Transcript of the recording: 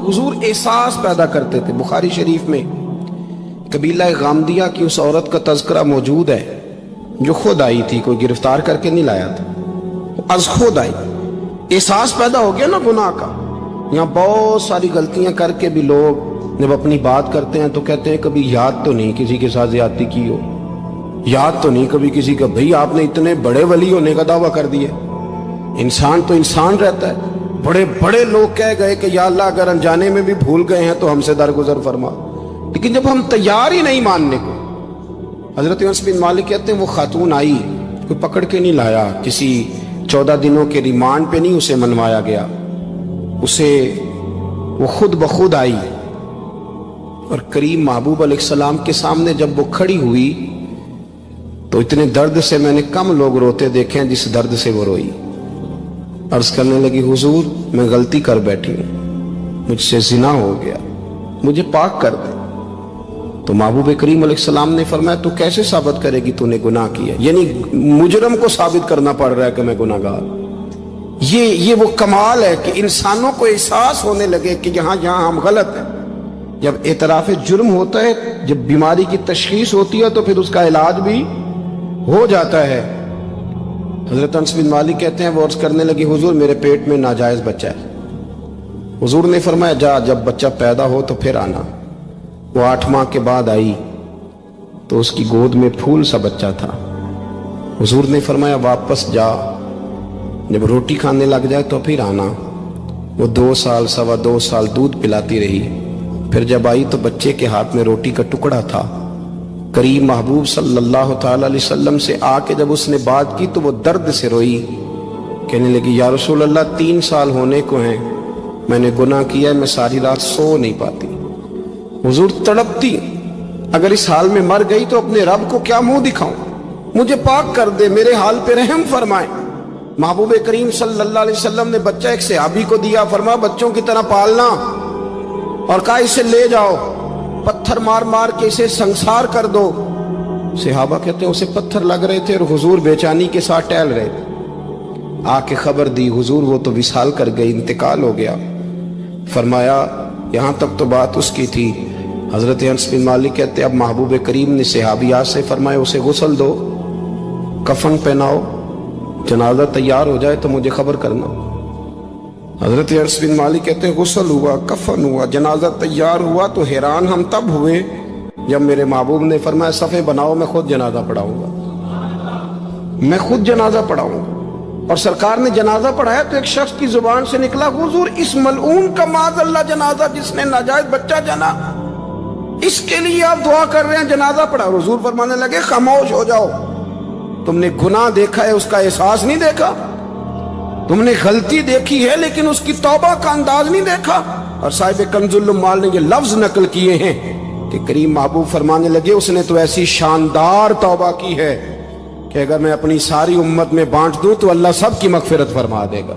حضور احساس پیدا کرتے تھے۔ بخاری شریف میں قبیلہ غامدیہ کی اس عورت کا تذکرہ موجود ہے جو خود آئی تھی، کوئی گرفتار کر کے نہیں لایا تھا، از خود آئی۔ احساس پیدا ہو گیا نا گناہ کا۔ یہاں بہت ساری غلطیاں کر کے بھی لوگ جب اپنی بات کرتے ہیں تو کہتے ہیں کبھی یاد تو نہیں کسی کے ساتھ زیادتی کی ہو، یاد تو نہیں کبھی کسی کا، بھئی آپ نے اتنے بڑے ولی ہونے کا دعویٰ کر دیا۔ انسان تو انسان رہتا ہے۔ بڑے بڑے لوگ کہہ گئے کہ یا اللہ اگر انجانے میں بھی بھول گئے ہیں تو ہم سے درگزر فرما، لیکن جب ہم تیار ہی نہیں ماننے کو۔ حضرت انس بن مالک کہتے ہیں وہ خاتون آئی، کوئی پکڑ کے نہیں لایا، کسی 14 دنوں کے ریمانڈ پہ نہیں اسے منوایا گیا، اسے وہ خود بخود آئی، اور کریم محبوب علیہ السلام کے سامنے جب وہ کھڑی ہوئی تو اتنے درد سے میں نے کم لوگ روتے دیکھے ہیں جس درد سے وہ روئی۔ عرض کرنے لگی حضور میں غلطی کر بیٹھی ہوں، مجھ سے زنا ہو گیا، مجھے پاک کر دے۔ تو محبوب کریم علیہ السلام نے فرمایا تو کیسے ثابت کرے گی تو نے گناہ کیا؟ یعنی مجرم کو ثابت کرنا پڑ رہا ہے کہ میں گناہ گار۔ یہ وہ کمال ہے کہ انسانوں کو احساس ہونے لگے کہ یہاں ہم غلط ہیں۔ جب اعتراف جرم ہوتا ہے، جب بیماری کی تشخیص ہوتی ہے تو پھر اس کا علاج بھی ہو جاتا ہے۔ حضرت انس بن مالک کہتے ہیں وہ عرض کرنے لگی حضور میرے پیٹ میں ناجائز بچہ ہے۔ حضور نے فرمایا جا جب بچہ پیدا ہو تو پھر آنا۔ وہ 8 ماہ کے بعد آئی تو اس کی گود میں پھول سا بچہ تھا۔ حضور نے فرمایا واپس جا، جب روٹی کھانے لگ جائے تو پھر آنا۔ وہ 2 سال 2.25 سال دودھ پلاتی رہی، پھر جب آئی تو بچے کے ہاتھ میں روٹی کا ٹکڑا تھا۔ کریم محبوب صلی اللہ تعالی علیہ وسلم سے آ کے جب اس نے بات کی تو وہ درد سے روئی، کہنے لگی یا رسول اللہ 3 سال ہونے کو ہیں، میں نے گناہ کیا ہے، میں ساری رات سو نہیں پاتی۔ حضور تڑپتی، اگر اس حال میں مر گئی تو اپنے رب کو کیا منہ دکھاؤں، مجھے پاک کر دے، میرے حال پہ رحم فرمائے۔ محبوب کریم صلی اللہ علیہ وسلم نے بچہ ایک صحابی کو دیا، فرمایا بچوں کی طرح پالنا، اور کہا اسے لے جاؤ، پتھر مار مار کے اسے سنسار کر دو۔ صحابہ کہتے ہیں اسے پتھر لگ رہے تھے اور حضور بےچانی کے ساتھ ٹہل رہے تھے۔ آ کے خبر دی حضور وہ تو وصال کر گئی، انتقال ہو گیا۔ فرمایا یہاں تک تو بات اس کی تھی۔ حضرت انس بن مالک کہتے اب محبوب کریم نے صحابیات سے فرمایا اسے غسل دو، کفن پہناؤ، جنازہ تیار ہو جائے تو مجھے خبر کرنا۔ حضرت انس بن مالک کہتے ہیں غسل ہوا، کفن ہوا، جنازہ تیار ہوا تو حیران ہم تب ہوئے جب میرے محبوب نے فرمایا صفے بناؤ میں خود جنازہ پڑھاؤں گا، میں خود جنازہ پڑھاؤں گا۔ اور سرکار نے جنازہ پڑھایا تو ایک شخص کی زبان سے نکلا حضور اس ملعون کا معاذ اللہ جنازہ جس نے ناجائز بچہ جنا، اس کے لیے آپ دعا کر رہے ہیں، جنازہ پڑھا۔ حضور فرمانے لگے خاموش ہو جاؤ، تم نے گناہ دیکھا ہے اس کا احساس نہیں دیکھا، تم نے غلطی دیکھی ہے لیکن اس کی توبہ کا انداز نہیں دیکھا۔ اور صاحب کنز العمال نے یہ لفظ نقل کیے ہیں کہ کریم محبوب فرمانے لگے اس نے تو ایسی شاندار توبہ کی ہے کہ اگر میں اپنی ساری امت میں بانٹ دوں تو اللہ سب کی مغفرت فرما دے گا۔